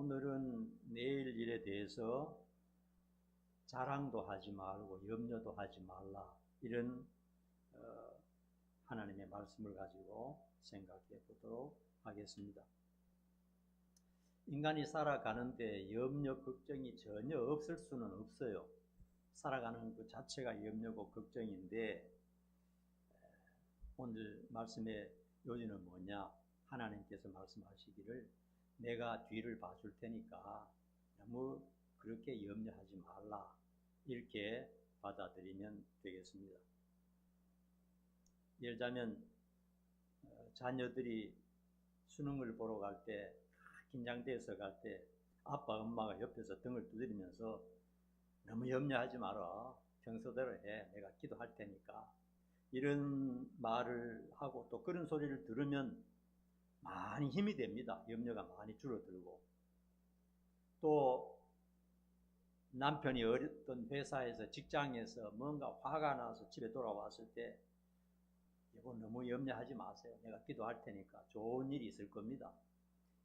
오늘은 내일 일에 대해서 자랑도 하지 말고 염려도 하지 말라, 이런 하나님의 말씀을 가지고 생각해 보도록 하겠습니다. 인간이 살아가는데 염려, 걱정이 전혀 없을 수는 없어요. 살아가는 그 자체가 염려고 걱정인데, 오늘 말씀의 요지는 뭐냐? 하나님께서 말씀하시기를 내가 뒤를 봐줄 테니까 너무 그렇게 염려하지 말라, 이렇게 받아들이면 되겠습니다. 예를 들자면 자녀들이 수능을 보러 갈 때 긴장돼서 갈 때 아빠 엄마가 옆에서 등을 두드리면서 너무 염려하지 마라, 평소대로 해, 내가 기도할 테니까, 이런 말을 하고 또 그런 소리를 들으면 많이 힘이 됩니다. 염려가 많이 줄어들고, 또 남편이 어떤 회사에서 직장에서 뭔가 화가 나서 집에 돌아왔을 때 여보 너무 염려하지 마세요, 내가 기도할 테니까 좋은 일이 있을 겁니다,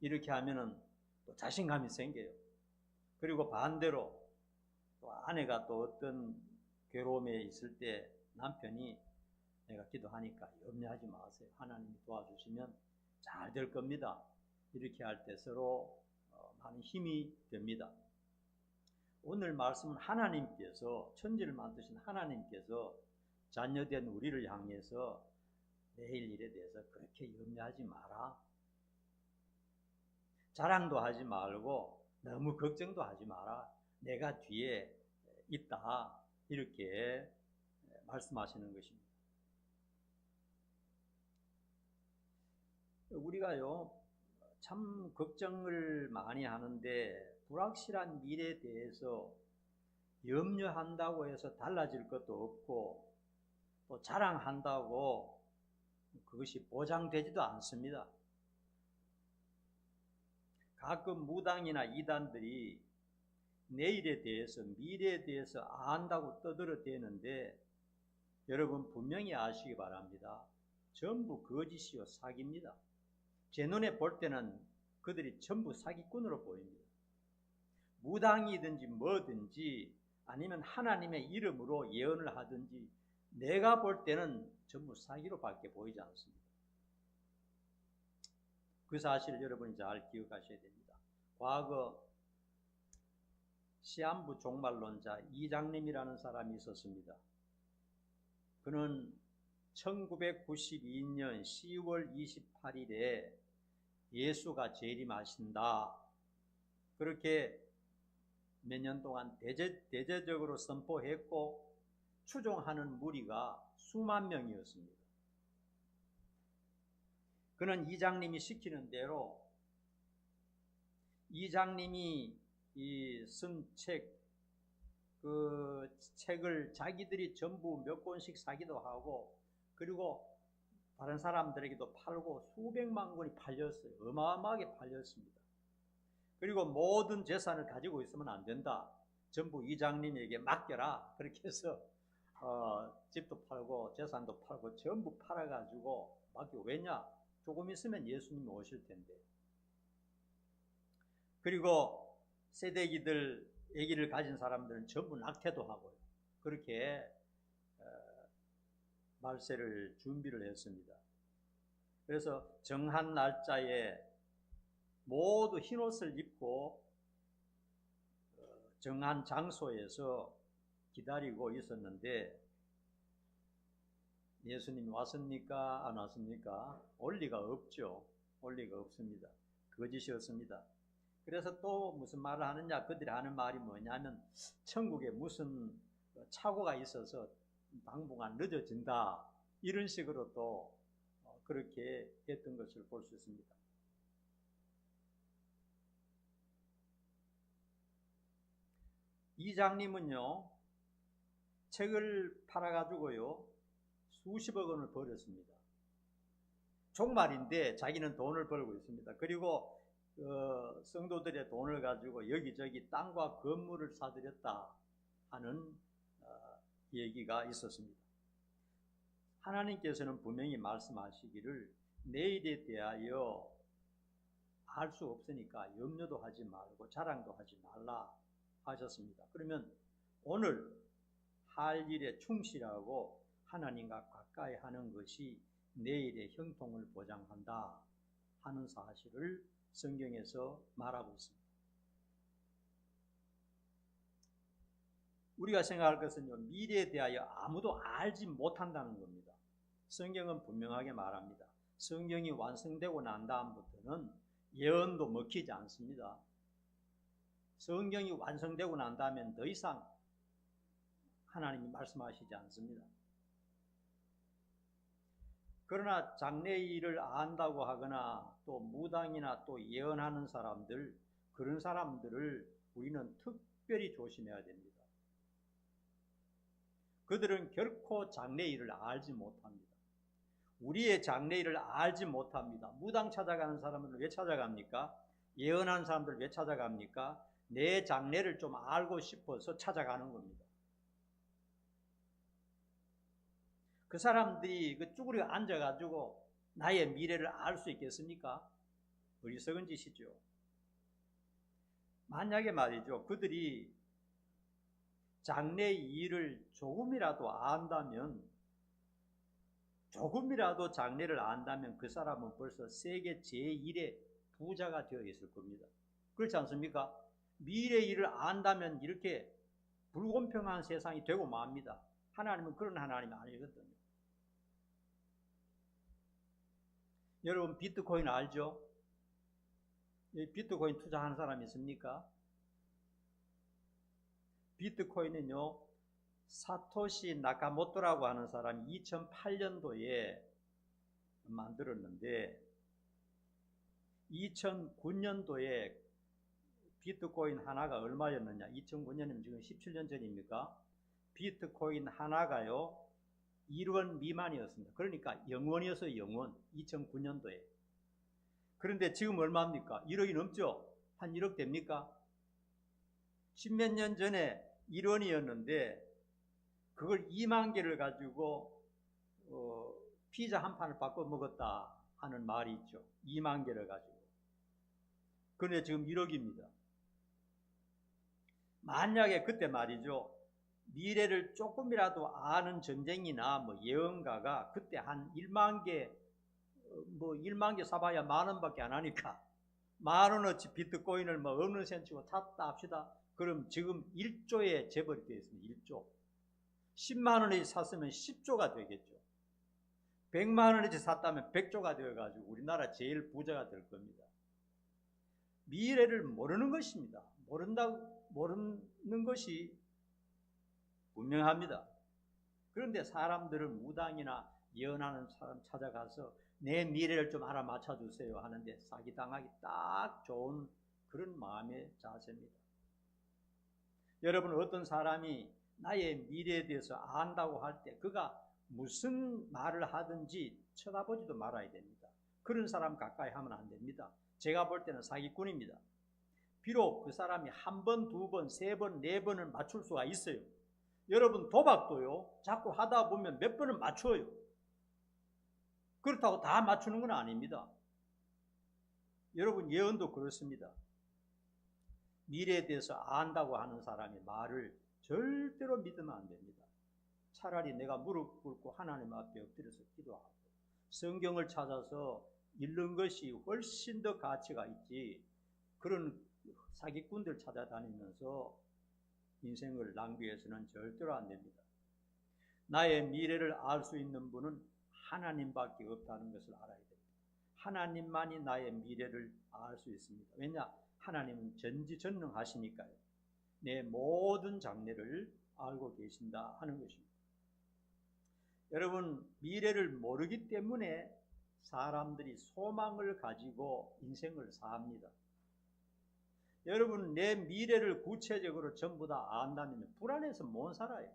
이렇게 하면은 또 자신감이 생겨요. 그리고 반대로 또 아내가 또 어떤 괴로움에 있을 때 남편이 내가 기도하니까 염려하지 마세요, 하나님이 도와주시면 잘 될 겁니다, 이렇게 할 때 서로 많은 힘이 됩니다. 오늘 말씀은 하나님께서, 천지를 만드신 하나님께서 자녀된 우리를 향해서 내일 일에 대해서 그렇게 염려하지 마라, 자랑도 하지 말고 너무 걱정도 하지 마라, 내가 뒤에 있다, 이렇게 말씀하시는 것입니다. 우리가요 참 걱정을 많이 하는데 불확실한 미래에 대해서 염려한다고 해서 달라질 것도 없고, 또 자랑한다고 그것이 보장되지도 않습니다. 가끔 무당이나 이단들이 내일에 대해서, 미래에 대해서 안다고 떠들어대는데 여러분 분명히 아시기 바랍니다. 전부 거짓이요 사기입니다. 제 눈에 볼 때는 그들이 전부 사기꾼으로 보입니다. 무당이든지 뭐든지 아니면 하나님의 이름으로 예언을 하든지 내가 볼 때는 전부 사기로밖에 보이지 않습니다. 그 사실을 여러분이 잘 기억하셔야 됩니다. 과거 시한부 종말론자 이장님이라는 사람이 있었습니다. 그는 1992년 10월 28일에 예수가 재림하신다, 그렇게 몇 년 동안 대대적으로 선포했고 추종하는 무리가 수만 명이었습니다. 그는 이장님이 시키는 대로, 이장님이 쓴 책, 그 책을 자기들이 전부 몇 권씩 사기도 하고, 그리고 다른 사람들에게도 팔고 수백만 권이 팔렸어요. 어마어마하게 팔렸습니다. 그리고 모든 재산을 가지고 있으면 안 된다, 전부 이장님에게 맡겨라, 그렇게 해서 집도 팔고 재산도 팔고 전부 팔아가지고 맡기고, 왜냐? 조금 있으면 예수님이 오실 텐데. 그리고 새내기들, 아기를 가진 사람들은 전부 낙태도 하고요. 그렇게 말세를 준비를 했습니다. 그래서 정한 날짜에 모두 흰옷을 입고 정한 장소에서 기다리고 있었는데 예수님이 왔습니까? 안 왔습니까? 올 리가 없죠. 올 리가 없습니다. 거짓이었습니다. 그래서 또 무슨 말을 하느냐? 그들이 하는 말이 뭐냐면 천국에 무슨 착오가 있어서 당분간 늦어진다, 이런 식으로 또 그렇게 했던 것을 볼 수 있습니다. 이장님은요 책을 팔아가지고요 수십억 원을 벌었습니다. 종말인데 자기는 돈을 벌고 있습니다. 그리고 성도들의 돈을 가지고 여기저기 땅과 건물을 사들였다 하는 얘기가 있었습니다. 하나님께서는 분명히 말씀하시기를 내일에 대하여 알 수 없으니까 염려도 하지 말고 자랑도 하지 말라 하셨습니다. 그러면 오늘 할 일에 충실하고 하나님과 가까이 하는 것이 내일의 형통을 보장한다 하는 사실을 성경에서 말하고 있습니다. 우리가 생각할 것은요, 미래에 대하여 아무도 알지 못한다는 겁니다. 성경은 분명하게 말합니다. 성경이 완성되고 난 다음부터는 예언도 먹히지 않습니다. 성경이 완성되고 난 다음엔 더 이상 하나님이 말씀하시지 않습니다. 그러나 장래의 일을 안다고 하거나 또 무당이나 또 예언하는 사람들, 그런 사람들을 우리는 특별히 조심해야 됩니다. 그들은 결코 장래의 일을 알지 못합니다. 우리의 장래의 일을 알지 못합니다. 무당 찾아가는 사람들을 왜 찾아갑니까? 예언하는 사람들을 왜 찾아갑니까? 내 장래를 좀 알고 싶어서 찾아가는 겁니다. 그 사람들이 그 쭈그려 앉아가지고 나의 미래를 알 수 있겠습니까? 어리석은 짓이죠. 만약에 말이죠, 그들이 장래의 일을 조금이라도 안다면 그 사람은 벌써 세계 제1의 부자가 되어 있을 겁니다. 그렇지 않습니까? 미래의 일을 안다면 이렇게 불공평한 세상이 되고 맙니다. 하나님은 그런 하나님이 아니거든요. 여러분 비트코인 알죠? 비트코인 투자하는 사람 있습니까? 비트코인은요, 사토시 나카모토라고 하는 사람이 2008년도에 만들었는데 2009년도에 비트코인 하나가 얼마였느냐? 2009년이면 지금 17년 전입니까? 비트코인 하나가요 1원 미만이었습니다. 그러니까 0원이었어요. 0원. 2009년도에. 그런데 지금 얼마입니까? 1억이 넘죠? 한 1억 됩니까? 10몇 년 전에 1원이었는데 그걸 2만 개를 가지고 피자 한 판을 바꿔 먹었다 하는 말이 있죠. 2만 개를 가지고. 그런데 지금 1억입니다. 만약에 그때 말이죠, 미래를 조금이라도 아는 전쟁이나 뭐 예언가가 그때 한 1만 개, 1만 개 사봐야 10,000원밖에 안 하니까 10,000원어치 비트코인을 뭐 없는 셈 치고 탔다 합시다. 그럼 지금 1조에 재벌이 되어 있습니다. 1조. 10만 원어치 샀으면 10조가 되겠죠. 100만 원어치 샀다면 100조가 되어가지고 우리나라 제일 부자가 될 겁니다. 미래를 모르는 것입니다. 모르는 것이 분명합니다. 그런데 사람들은 무당이나 예언하는 사람 찾아가서 내 미래를 좀 알아맞혀 주세요 하는데 사기당하기 딱 좋은 그런 마음의 자세입니다. 여러분, 어떤 사람이 나의 미래에 대해서 안다고 할 때 그가 무슨 말을 하든지 쳐다보지도 말아야 됩니다. 그런 사람 가까이 하면 안 됩니다. 제가 볼 때는 사기꾼입니다. 비록 그 사람이 한 번, 두 번, 세 번, 네 번을 맞출 수가 있어요. 여러분, 도박도요, 자꾸 하다 보면 몇 번을 맞춰요. 그렇다고 다 맞추는 건 아닙니다. 여러분, 예언도 그렇습니다. 미래에 대해서 안다고 하는 사람의 말을 절대로 믿으면 안 됩니다. 차라리 내가 무릎 꿇고 하나님 앞에 엎드려서 기도하고 성경을 찾아서 읽는 것이 훨씬 더 가치가 있지, 그런 사기꾼들 찾아다니면서 인생을 낭비해서는 절대로 안 됩니다. 나의 미래를 알 수 있는 분은 하나님밖에 없다는 것을 알아야 됩니다. 하나님만이 나의 미래를 알 수 있습니다. 왜냐? 하나님은 전지전능하시니까요. 내 모든 장래를 알고 계신다 하는 것입니다. 여러분, 미래를 모르기 때문에 사람들이 소망을 가지고 인생을 삽니다. 여러분, 내 미래를 구체적으로 전부 다 안다면 불안해서 못 살아요.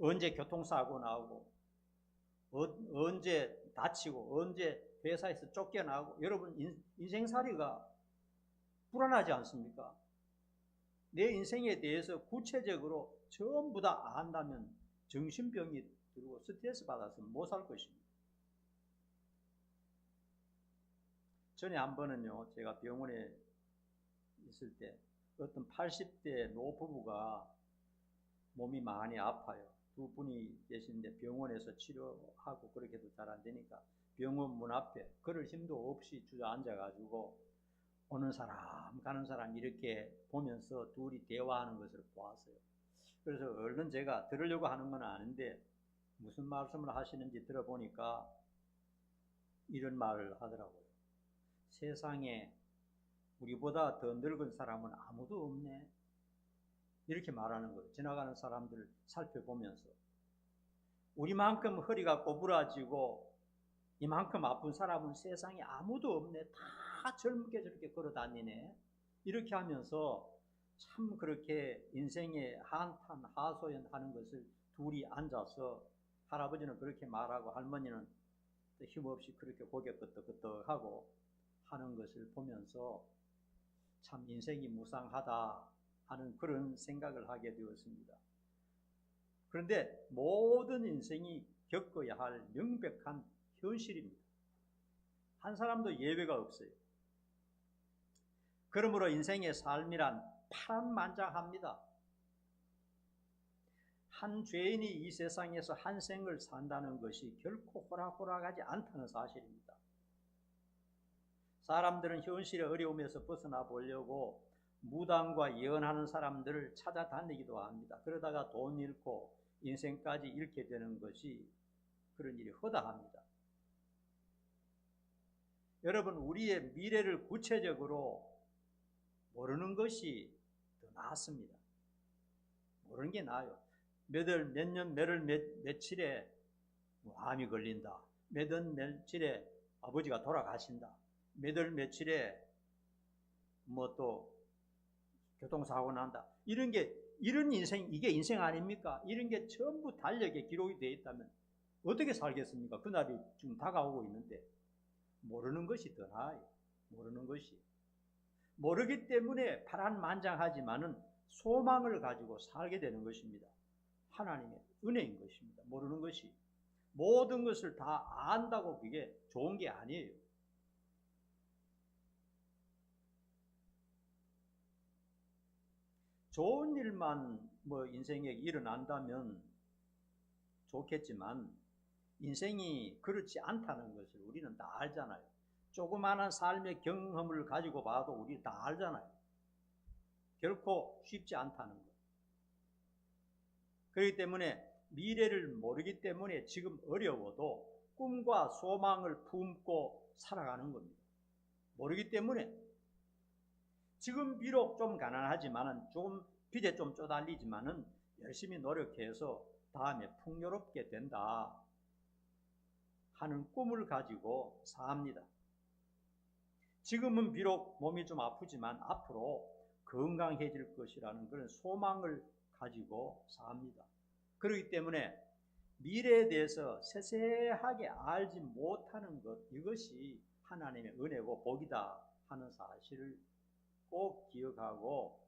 언제 교통사고 나오고, 언제 다치고, 언제 회사에서 쫓겨나고, 여러분 인생살이가 불안하지 않습니까? 내 인생에 대해서 구체적으로 전부 다 안다면 정신병이 들고 스트레스 받아서 못 살 것입니다. 전에 한 번은요, 제가 병원에 있을 때 어떤 80대 노부부가 몸이 많이 아파요. 두 분이 계신데 병원에서 치료하고 그렇게도 잘 안 되니까 병원 문 앞에 걸을 힘도 없이 주저앉아 가지고 오는 사람 가는 사람 이렇게 보면서 둘이 대화하는 것을 보았어요. 그래서 얼른 제가 들으려고 하는 건 아닌데 무슨 말씀을 하시는지 들어보니까 이런 말을 하더라고요. 세상에 우리보다 더 늙은 사람은 아무도 없네. 이렇게 말하는 거예요. 지나가는 사람들을 살펴보면서. 우리만큼 허리가 꼬부라지고 이만큼 아픈 사람은 세상에 아무도 없네. 다 젊게 저렇게 걸어 다니네. 이렇게 하면서 참 그렇게 인생의 한탄, 하소연 하는 것을 둘이 앉아서 할아버지는 그렇게 말하고 할머니는 힘없이 그렇게 고개 끄덕끄덕하고 하는 것을 보면서 참 인생이 무상하다 하는 그런 생각을 하게 되었습니다. 그런데 모든 인생이 겪어야 할 명백한 현실입니다. 한 사람도 예외가 없어요. 그러므로 인생의 삶이란 파란만장합니다. 한 죄인이 이 세상에서 한 생을 산다는 것이 결코 호락호락하지 않다는 사실입니다. 사람들은 현실의 어려움에서 벗어나 보려고 무당과 예언하는 사람들을 찾아다니기도 합니다. 그러다가 돈 잃고 인생까지 잃게 되는 것이 그런 일이 허다합니다. 여러분, 우리의 미래를 구체적으로 모르는 것이 더 낫습니다. 모르는 게 나아요. 몇 월, 몇 년, 몇 월, 며칠에 암이 걸린다. 몇 월, 며칠에 아버지가 돌아가신다. 몇 월, 며칠에 뭐 또 교통사고 난다. 이런 인생, 이게 인생 아닙니까? 이런 게 전부 달력에 기록이 되어 있다면 어떻게 살겠습니까? 그날이 지금 다가오고 있는데. 모르는 것이 더 나아요. 모르는 것이. 모르기 때문에 파란만장하지만은 소망을 가지고 살게 되는 것입니다. 하나님의 은혜인 것입니다. 모르는 것이. 모든 것을 다 안다고 그게 좋은 게 아니에요. 좋은 일만 뭐 인생에 일어난다면 좋겠지만 인생이 그렇지 않다는 것을 우리는 다 알잖아요. 조그마한 삶의 경험을 가지고 봐도 우리 다 알잖아요. 결코 쉽지 않다는 것. 그렇기 때문에 미래를 모르기 때문에 지금 어려워도 꿈과 소망을 품고 살아가는 겁니다. 모르기 때문에 지금 비록 좀 가난하지만은 좀 빚에 좀 쪼달리지만은 열심히 노력해서 다음에 풍요롭게 된다 하는 꿈을 가지고 삽니다. 지금은 비록 몸이 좀 아프지만 앞으로 건강해질 것이라는 그런 소망을 가지고 삽니다. 그렇기 때문에 미래에 대해서 세세하게 알지 못하는 것, 이것이 하나님의 은혜고 복이다 하는 사실을 꼭 기억하고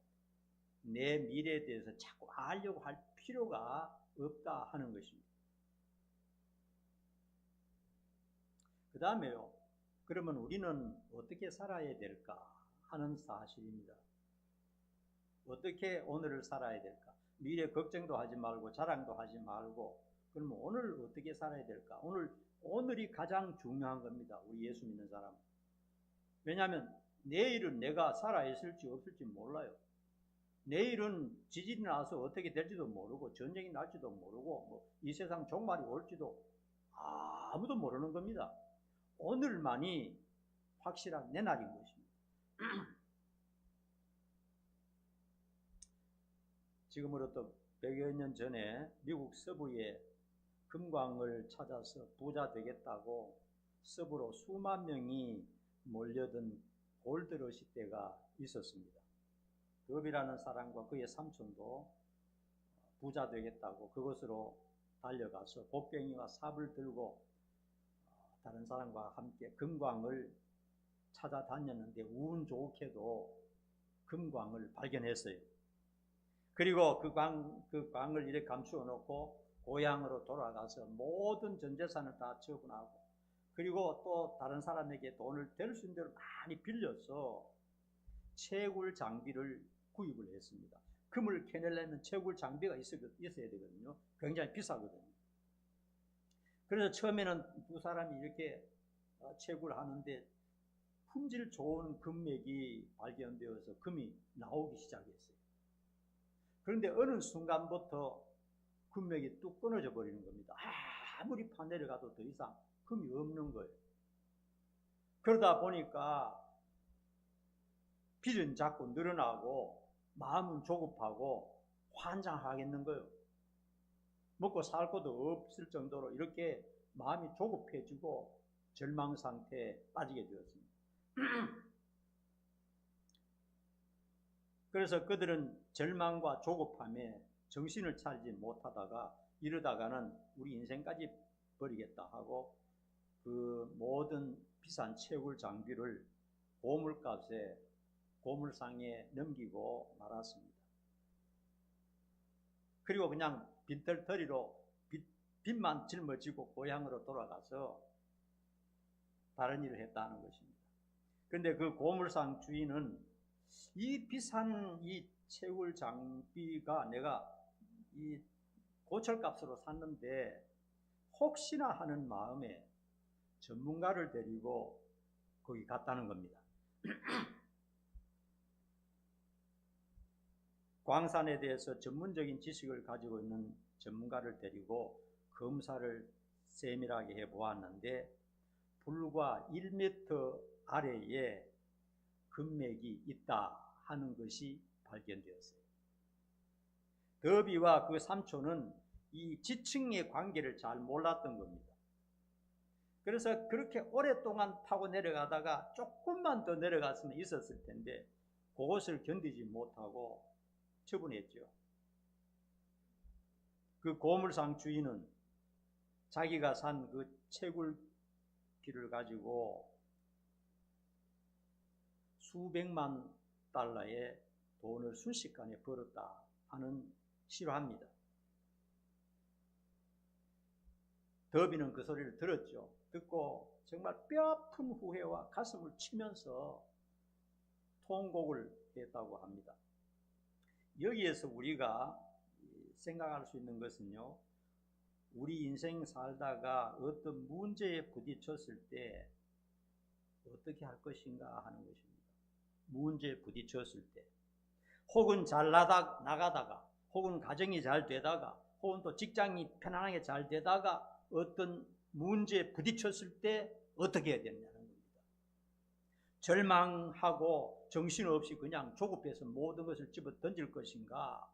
내 미래에 대해서 자꾸 알려고 할 필요가 없다 하는 것입니다. 그 다음에요. 그러면 우리는 어떻게 살아야 될까 하는 사실입니다. 어떻게 오늘을 살아야 될까? 미래 걱정도 하지 말고 자랑도 하지 말고 그러면 오늘 어떻게 살아야 될까? 오늘이 가장 중요한 겁니다. 우리 예수 믿는 사람. 왜냐하면 내일은 내가 살아있을지 없을지 몰라요. 내일은 지진이 나서 어떻게 될지도 모르고 전쟁이 날지도 모르고 뭐 이 세상 종말이 올지도 아무도 모르는 겁니다. 오늘만이 확실한 내 날인 것입니다. 지금으로부터 100여 년 전에 미국 서부에 금광을 찾아서 부자 되겠다고 서부로 수만 명이 몰려든 골드러시 때가 있었습니다. 겁이라는 사람과 그의 삼촌도 부자 되겠다고 그곳으로 달려가서 곡괭이와 삽을 들고 다른 사람과 함께 금광을 찾아다녔는데 운 좋게도 금광을 발견했어요. 그리고 그 광을 이렇게 감추어 놓고 고향으로 돌아가서 모든 전 재산을 다 처분하고 그리고 또 다른 사람에게 돈을 될 수 있는 대로 많이 빌려서 채굴 장비를 구입을 했습니다. 금을 캐내려면 채굴 장비가 있어야 되거든요. 굉장히 비싸거든요. 그래서 처음에는 두 사람이 이렇게 채굴을 하는데 품질 좋은 금맥이 발견되어서 금이 나오기 시작했어요. 그런데 어느 순간부터 금맥이 뚝 끊어져 버리는 겁니다. 아무리 파내려가도 더 이상 금이 없는 거예요. 그러다 보니까 빚은 자꾸 늘어나고 마음은 조급하고 환장하겠는 거예요. 먹고 살 것도 없을 정도로 이렇게 마음이 조급해지고 절망 상태에 빠지게 되었습니다. 그래서 그들은 절망과 조급함에 정신을 차리지 못하다가 이러다가는 우리 인생까지 버리겠다 하고 그 모든 비싼 채굴 장비를 고물값에 고물상에 넘기고 말았습니다. 그리고 그냥 빈털터리로 빚만 짊어지고 고향으로 돌아가서 다른 일을 했다는 것입니다. 그런데 그 고물상 주인은 이 비싼 이 채굴 장비가 내가 이 고철값으로 샀는데 혹시나 하는 마음에 전문가를 데리고 거기 갔다는 겁니다. 광산에 대해서 전문적인 지식을 가지고 있는 전문가를 데리고 검사를 세밀하게 해보았는데 불과 1m 아래에 금맥이 있다 하는 것이 발견되었어요. 더비와 그 삼촌은 이 지층의 관계를 잘 몰랐던 겁니다. 그래서 그렇게 오랫동안 타고 내려가다가 조금만 더 내려갔으면 있었을 텐데 그것을 견디지 못하고 처분했죠. 그 고물상 주인은 자기가 산 그 채굴기를 가지고 수백만 달러의 돈을 순식간에 벌었다 하는 실화입니다. 더비는 그 소리를 들었죠. 듣고 정말 뼈아픈 후회와 가슴을 치면서 통곡을 했다고 합니다. 여기에서 우리가 생각할 수 있는 것은요, 우리 인생 살다가 어떤 문제에 부딪혔을 때 어떻게 할 것인가 하는 것입니다. 문제에 부딪혔을 때 혹은 잘 나가다가 혹은 가정이 잘 되다가 혹은 또 직장이 편안하게 잘 되다가 어떤 문제에 부딪혔을 때 어떻게 해야 되느냐는 겁니다. 절망하고 정신없이 그냥 조급해서 모든 것을 집어 던질 것인가,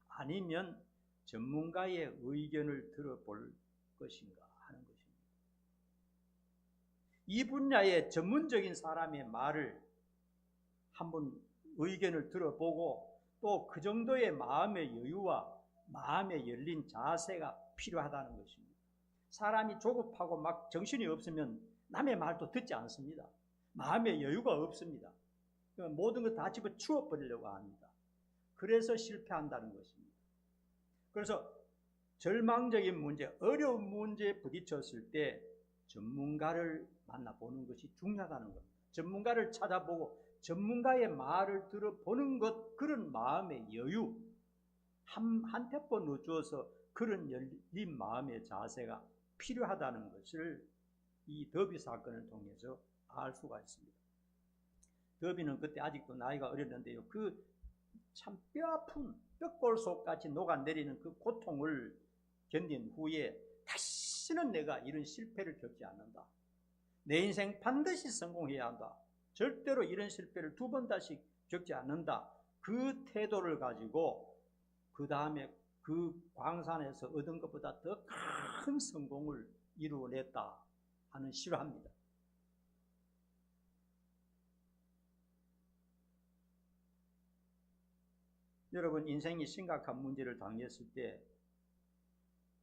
아니면 전문가의 의견을 들어볼 것인가 하는 것입니다. 이 분야의 전문적인 사람의 말을 한번 의견을 들어보고 또 그 정도의 마음의 여유와 마음의 열린 자세가 필요하다는 것입니다. 사람이 조급하고 막 정신이 없으면 남의 말도 듣지 않습니다. 마음의 여유가 없습니다. 모든 걸 다 집어치워 버리려고 합니다. 그래서 실패한다는 것입니다. 그래서 절망적인 문제, 어려운 문제에 부딪혔을 때 전문가를 만나보는 것이 중요하다는 겁니다. 전문가를 찾아보고 전문가의 말을 들어보는 것, 그런 마음의 여유, 한 템포 늦어서 그런 열린 마음의 자세가 필요하다는 것을 이 더비 사건을 통해서 알 수가 있습니다. 더비는 그때 아직도 나이가 어렸는데요, 그 참 뼈아픈 뼈골속같이 녹아내리는 그 고통을 견딘 후에 다시는 내가 이런 실패를 겪지 않는다. 내 인생 반드시 성공해야 한다. 절대로 이런 실패를 두 번 다시 겪지 않는다. 그 태도를 가지고 그 다음에 그 광산에서 얻은 것보다 더 큰 성공을 이루어냈다 하는 실화입니다. 여러분, 인생이 심각한 문제를 당했을 때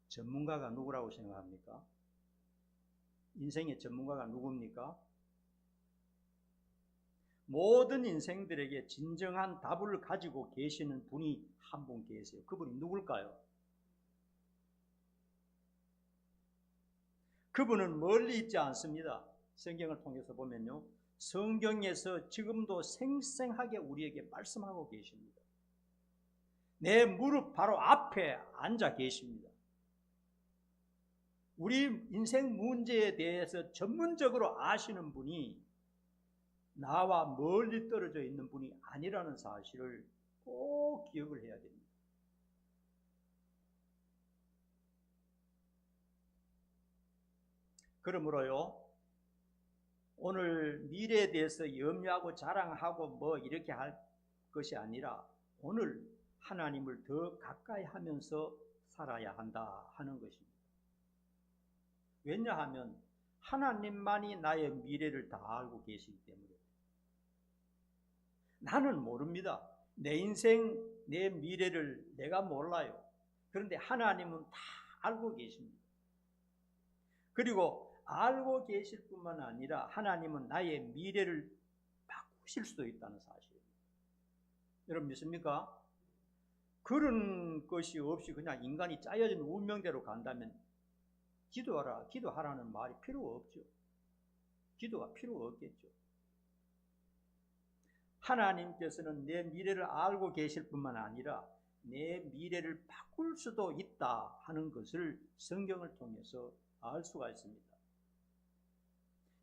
전문가가 누구라고 생각합니까? 인생의 전문가가 누굽니까? 모든 인생들에게 진정한 답을 가지고 계시는 분이 한 분 계세요. 그분이 누굴까요? 그분은 멀리 있지 않습니다. 성경을 통해서 보면요, 성경에서 지금도 생생하게 우리에게 말씀하고 계십니다. 내 무릎 바로 앞에 앉아 계십니다. 우리 인생 문제에 대해서 전문적으로 아시는 분이 나와 멀리 떨어져 있는 분이 아니라는 사실을 꼭 기억을 해야 됩니다. 그러므로요, 오늘 미래에 대해서 염려하고 자랑하고 뭐 이렇게 할 것이 아니라 오늘 하나님을 더 가까이 하면서 살아야 한다 하는 것입니다. 왜냐하면 하나님만이 나의 미래를 다 알고 계시기 때문에. 나는 모릅니다. 내 인생, 내 미래를 내가 몰라요. 그런데 하나님은 다 알고 계십니다. 그리고 알고 계실 뿐만 아니라 하나님은 나의 미래를 바꾸실 수도 있다는 사실입니다. 여러분 믿습니까? 그런 것이 없이 그냥 인간이 짜여진 운명대로 간다면 기도하라는 말이 필요가 없죠. 기도가 필요가 없겠죠. 하나님께서는 내 미래를 알고 계실 뿐만 아니라 내 미래를 바꿀 수도 있다 하는 것을 성경을 통해서 알 수가 있습니다.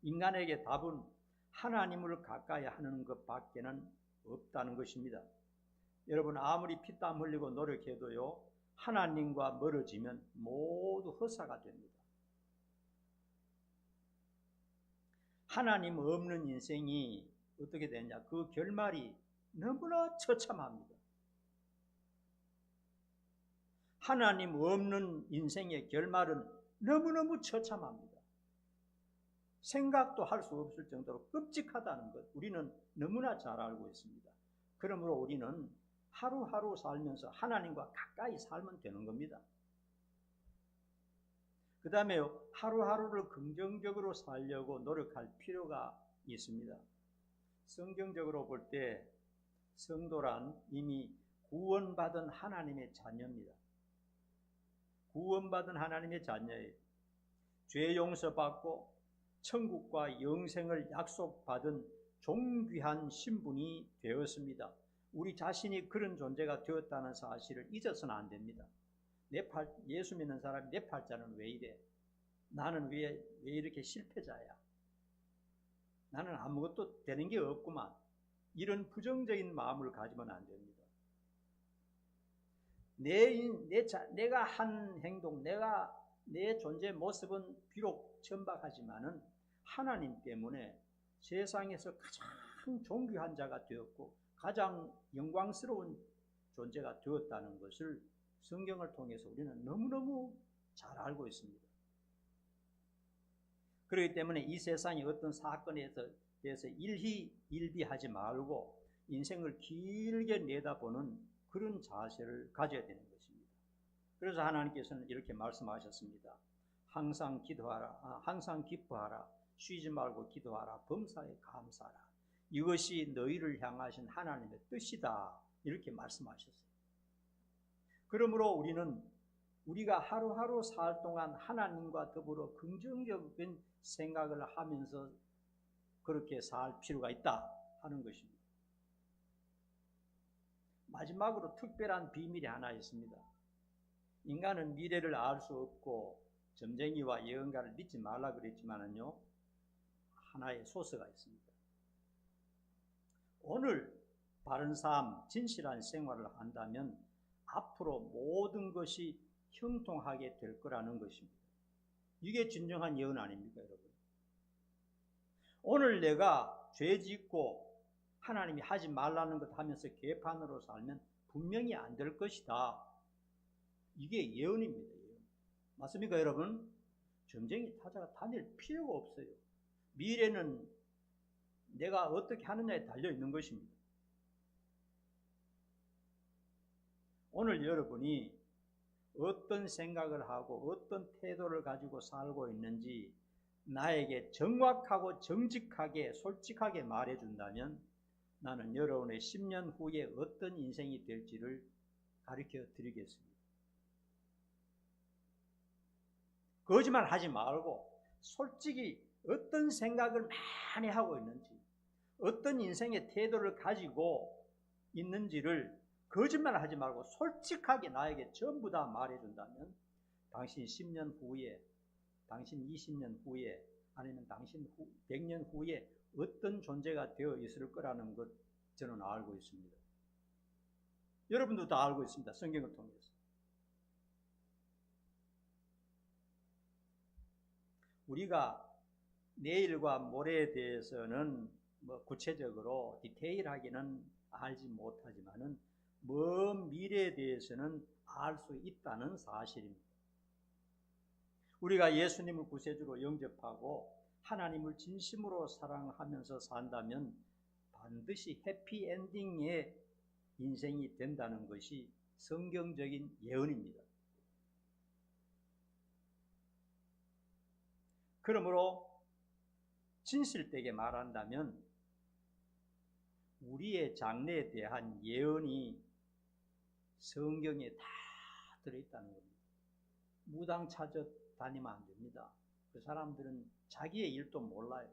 인간에게 답은 하나님을 가까이 하는 것밖에는 없다는 것입니다. 여러분 아무리 피땀 흘리고 노력해도요, 하나님과 멀어지면 모두 허사가 됩니다. 하나님 없는 인생이 어떻게 되냐? 그 결말이 너무나 처참합니다. 하나님 없는 인생의 결말은 너무너무 처참합니다. 생각도 할 수 없을 정도로 끔찍하다는 것 우리는 너무나 잘 알고 있습니다. 그러므로 우리는 하루하루 살면서 하나님과 가까이 살면 되는 겁니다. 그 다음에 하루하루를 긍정적으로 살려고 노력할 필요가 있습니다. 성경적으로 볼 때 성도란 이미 구원받은 하나님의 자녀입니다. 구원받은 하나님의 자녀예요. 죄 용서받고 천국과 영생을 약속받은 존귀한 신분이 되었습니다. 우리 자신이 그런 존재가 되었다는 사실을 잊어서는 안 됩니다. 예수 믿는 사람이 내 팔자는 왜 이래? 나는 왜 이렇게 실패자야? 나는 아무것도 되는 게 없구만. 이런 부정적인 마음을 가지면 안 됩니다. 내가 한 행동, 내 존재 모습은 비록 천박하지만은 하나님 때문에 세상에서 가장 존귀한 자가 되었고 가장 영광스러운 존재가 되었다는 것을 성경을 통해서 우리는 너무너무 잘 알고 있습니다. 그렇기 때문에 이 세상의 어떤 사건에 대해서 일희일비하지 말고 인생을 길게 내다보는 그런 자세를 가져야 되는 것입니다. 그래서 하나님께서는 이렇게 말씀하셨습니다. 항상 기도하라, 항상 기뻐하라, 쉬지 말고 기도하라, 범사에 감사하라. 이것이 너희를 향하신 하나님의 뜻이다. 이렇게 말씀하셨어요. 그러므로 우리가 하루하루 살 동안 하나님과 더불어 긍정적인 생각을 하면서 그렇게 살 필요가 있다 하는 것입니다. 마지막으로 특별한 비밀이 하나 있습니다. 인간은 미래를 알 수 없고 점쟁이와 예언가를 믿지 말라 그랬지만은요, 하나의 소스가 있습니다. 오늘 바른 삶, 진실한 생활을 한다면 앞으로 모든 것이 형통하게 될 거라는 것입니다. 이게 진정한 예언 아닙니까, 여러분? 오늘 내가 죄 짓고 하나님이 하지 말라는 것 하면서 개판으로 살면 분명히 안 될 것이다. 이게 예언입니다. 예언. 맞습니까, 여러분? 점쟁이 타자가 다닐 필요가 없어요. 미래는 내가 어떻게 하느냐에 달려 있는 것입니다. 오늘 여러분이 어떤 생각을 하고 어떤 태도를 가지고 살고 있는지 나에게 정확하고 정직하게 솔직하게 말해준다면 나는 여러분의 10년 후에 어떤 인생이 될지를 가르쳐 드리겠습니다. 거짓말 하지 말고 솔직히 어떤 생각을 많이 하고 있는지, 어떤 인생의 태도를 가지고 있는지를 거짓말 하지 말고 솔직하게 나에게 전부 다 말해준다면 당신 10년 후에, 당신 20년 후에, 아니면 당신 100년 후에 어떤 존재가 되어 있을 거라는 것 저는 알고 있습니다. 여러분도 다 알고 있습니다. 성경을 통해서. 우리가 내일과 모레에 대해서는 구체적으로 디테일하게는 알지 못하지만은 먼 미래에 대해서는 알 수 있다는 사실입니다. 우리가 예수님을 구세주로 영접하고 하나님을 진심으로 사랑하면서 산다면 반드시 해피엔딩의 인생이 된다는 것이 성경적인 예언입니다. 그러므로 진실되게 말한다면 우리의 장래에 대한 예언이 성경에 다 들어있다는 겁니다. 무당 찾아 다니면 안 됩니다. 그 사람들은 자기의 일도 몰라요.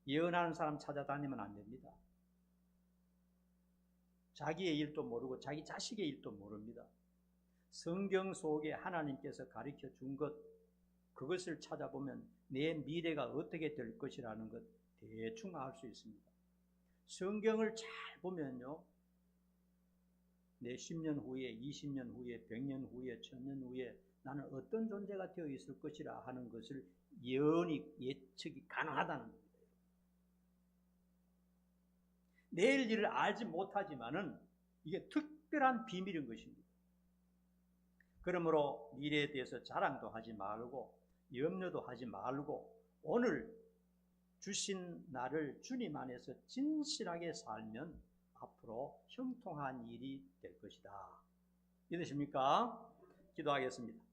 예언하는 사람 찾아다니면 안 됩니다. 자기의 일도 모르고 자기 자식의 일도 모릅니다. 성경 속에 하나님께서 가르쳐 준 것, 그것을 찾아보면 내 미래가 어떻게 될 것이라는 것 대충 알 수 있습니다. 성경을 잘 보면요, 내 10년 후에, 20년 후에, 100년 후에, 1000년 후에 나는 어떤 존재가 되어 있을 것이라 하는 것을 예측이 가능하다는 겁니다. 내일 일을 알지 못하지만은 이게 특별한 비밀인 것입니다. 그러므로 미래에 대해서 자랑도 하지 말고 염려도 하지 말고 오늘 주신 나를 주님 안에서 진실하게 살면 앞으로 형통한 일이 될 것이다. 믿으십니까? 기도하겠습니다.